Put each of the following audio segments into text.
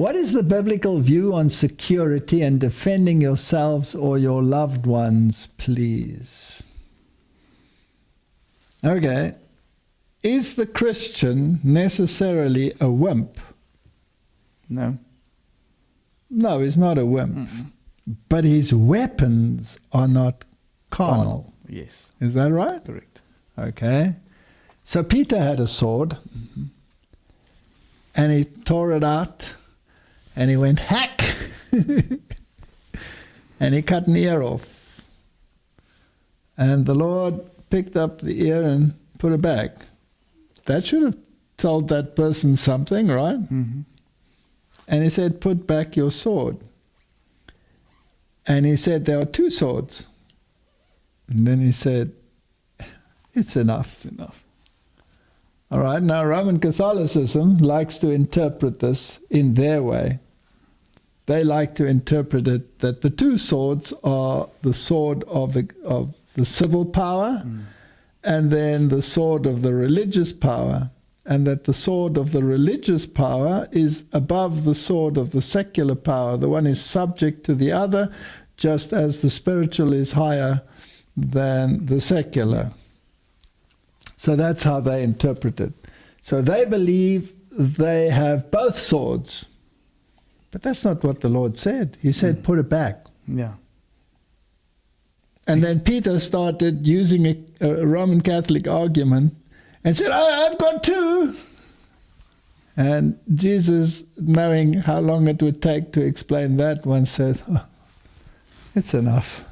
What is the biblical view on security and defending yourselves or your loved ones, please? Okay. Is the Christian necessarily a wimp? No. No, he's not a wimp. Mm-mm. But his weapons are not carnal. Yes. Is that right? Correct. Okay. So Peter had a sword, and he tore it out, and he went hack, and he cut an ear off. And the Lord picked up the ear and put it back. That should have told that person something, right? Mm-hmm. And he said, put back your sword. And he said, there are two swords. And then he said, it's enough. It's enough. All right, now Roman Catholicism likes to interpret this in their way. They like to interpret it that the two swords are the sword of the civil power and then the sword of the religious power, and that the sword of the religious power is above the sword of the secular power. The one is subject to the other, just as the spiritual is higher than the secular. So that's how they interpret it. So they believe they have both swords. But that's not what the Lord said. He said, put it back. Yeah. And then Peter started using a Roman Catholic argument and said, I've got two. And Jesus, knowing how long it would take to explain that, once said, it's enough.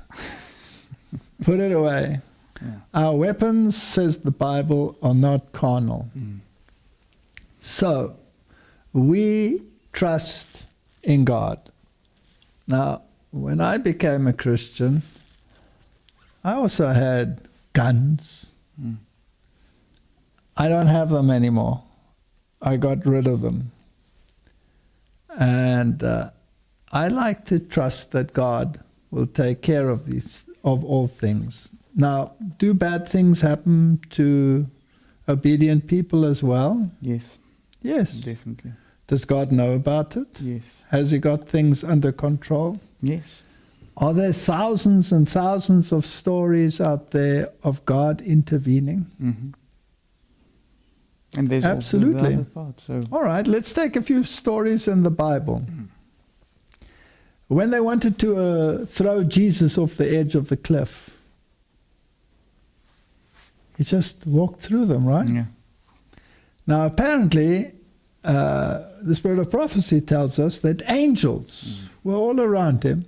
Put it away. Yeah. Our weapons, says the Bible, are not carnal. So, we trust in God. Now, when I became a Christian, I also had guns. I don't have them anymore. I got rid of them. And I like to trust that God will take care of all things. Now, do bad things happen to obedient people as well? Yes. Yes. Definitely. Does God know about it? Yes. Has he got things under control? Yes. Are there thousands and thousands of stories out there of God intervening? Mm-hmm. And there's Absolutely. also the other part. So. All right, let's take a few stories in the Bible. When they wanted to throw Jesus off the edge of the cliff, he just walked through them, right? Yeah. Now, apparently, the spirit of prophecy tells us that angels were all around him,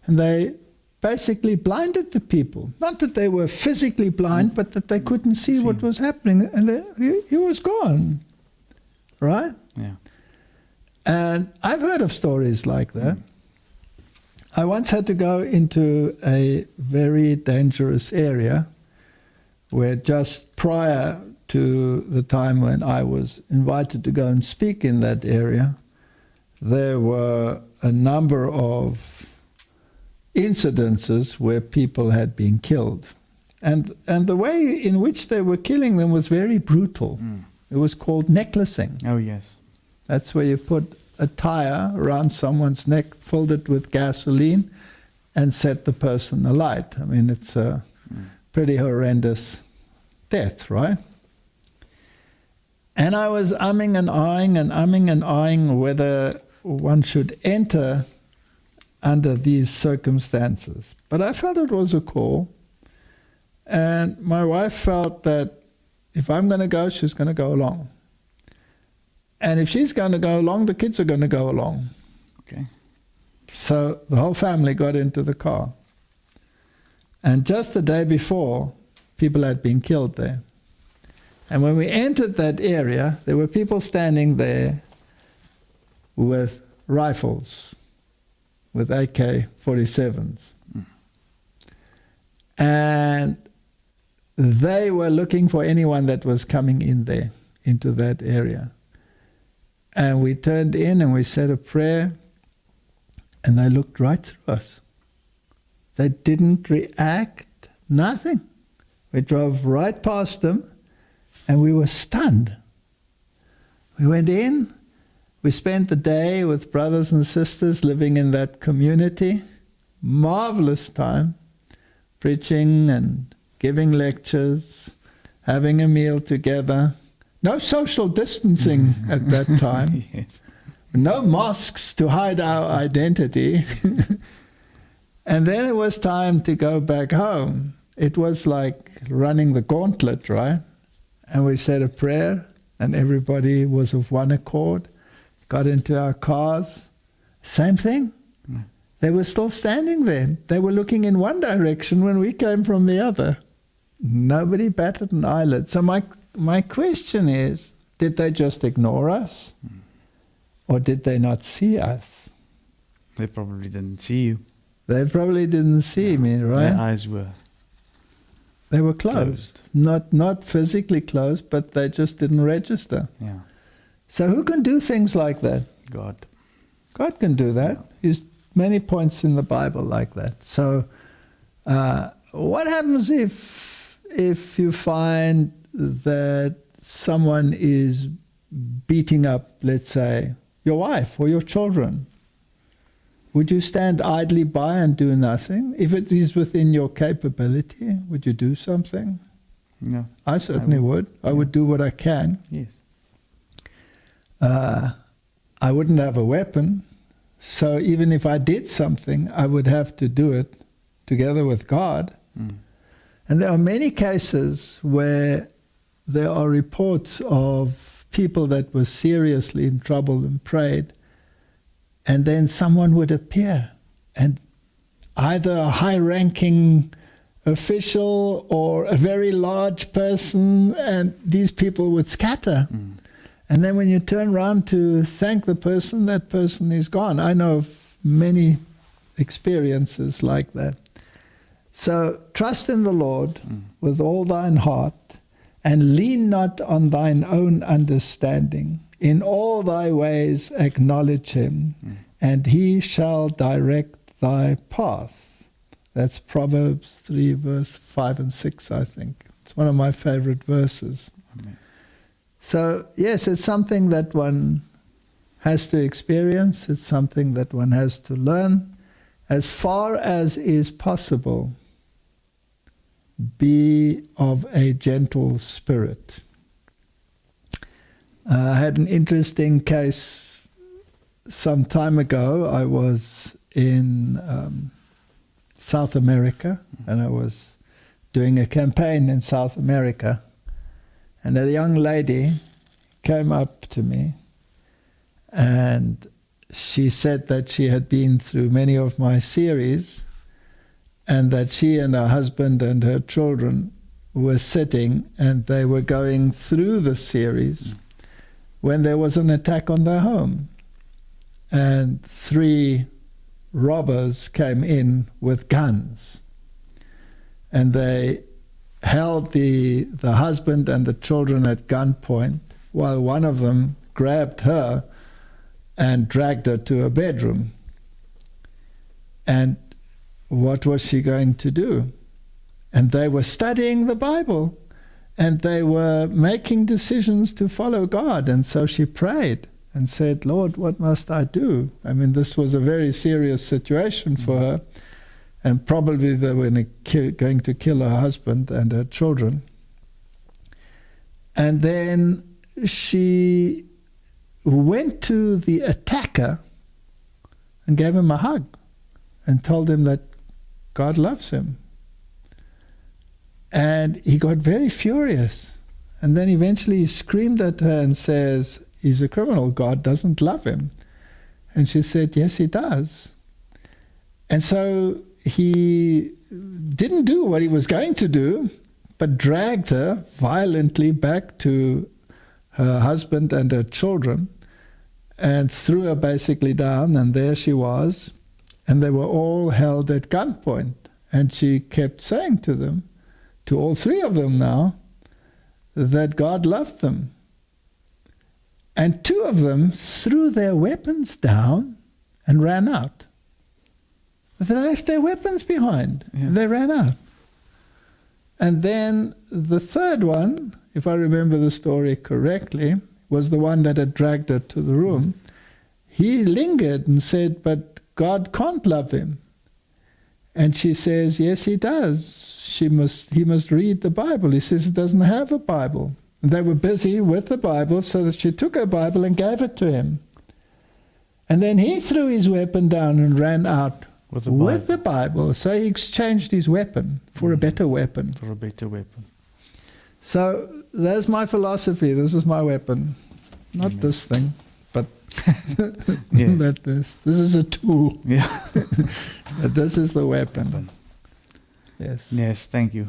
and they basically blinded the people. Not that they were physically blind, but that they couldn't see what was happening, and he was gone, right? Yeah. And I've heard of stories like that. I once had to go into a very dangerous area where just prior to the time when I was invited to go and speak in that area, there were a number of incidences where people had been killed. And the way in which they were killing them was very brutal. It was called necklacing. Oh, yes. That's where you put a tire around someone's neck, filled it with gasoline, and set the person alight. I mean, it's a pretty horrendous death, right? And I was umming and ahhing whether one should enter under these circumstances. But I felt it was a call, and my wife felt that if I'm going to go, she's going to go along. And if she's going to go along, the kids are going to go along. Okay. So the whole family got into the car. And just the day before, people had been killed there. And when we entered that area, there were people standing there with rifles, with AK-47s. And they were looking for anyone that was coming in there, into that area. And we turned in and we said a prayer, and they looked right through us. They didn't react, nothing. We drove right past them, and we were stunned. We went in, We spent the day with brothers and sisters living in that community. Marvelous time, preaching and giving lectures, having a meal together. No social distancing at that time. Yes. No masks to hide our identity. And then it was time to go back home. It was like running the gauntlet, right? And we said a prayer, and everybody was of one accord, got into our cars. Same thing. They were still standing there. They were looking in one direction when we came from the other. Nobody batted an eyelid. So my question is, did they just ignore us? Or did they not see us? They probably didn't see you. They probably didn't see me, right? Their eyes were They were closed. Not physically closed, but they just didn't register. Yeah. So who can do things like that? God. God can do that. There's many points in the Bible like that. So what happens if you find that someone is beating up, let's say, your wife or your children? Would you stand idly by and do nothing? If it is within your capability, would you do something? No. I certainly would. I would do what I can. Yes. I wouldn't have a weapon, so even if I did something, I would have to do it together with God. And there are many cases where there are reports of people that were seriously in trouble and prayed, and then someone would appear, and either a high-ranking official or a very large person, and these people would scatter. And then when you turn around to thank the person, that person is gone. I know of many experiences like that. So trust in the Lord with all thine heart, and lean not on thine own understanding. In all thy ways acknowledge him, and he shall direct thy path. That's Proverbs 3, verse 5 and 6, I think. It's one of my favorite verses. Amen. So, yes, it's something that one has to experience. It's something that one has to learn. As far as is possible, be of a gentle spirit. I had an interesting case some time ago. I was in South America, and I was doing a campaign in South America. And a young lady came up to me, and she said that she had been through many of my series, and that she and her husband and her children were sitting, and they were going through the series when there was an attack on their home. And 3 robbers came in with guns, and they held the husband and the children at gunpoint, while one of them grabbed her and dragged her to a bedroom. And what was she going to do? And they were studying the Bible, and they were making decisions to follow God. And so she prayed and said, Lord, what must I do? I mean, this was a very serious situation for her, and probably they were going to kill her husband and her children. And then she went to the attacker and gave him a hug and told him that God loves him. And he got very furious. And then eventually he screamed at her and says, he's a criminal, God doesn't love him. And she said, yes, he does. And so he didn't do what he was going to do, but dragged her violently back to her husband and her children and threw her basically down, and there she was. And they were all held at gunpoint. And she kept saying to them, to all 3 of them now, that God loved them. And 2 of them threw their weapons down and ran out. They left their weapons behind. Yeah. They ran out. And then the 3rd one, if I remember the story correctly, was the one that had dragged her to the room. he lingered and said, but God can't love him. And she says, yes, he does. He must read the Bible. He says he doesn't have a Bible. And they were busy with the Bible, so that she took her Bible and gave it to him. And then he threw his weapon down and ran out with the Bible. So he exchanged his weapon for a better weapon. For a better weapon. So that's my philosophy. This is my weapon. Not Amen. this thing, but Yes. but this. This is a tool. Yeah. But this is the weapon. Yes. Yes, thank you.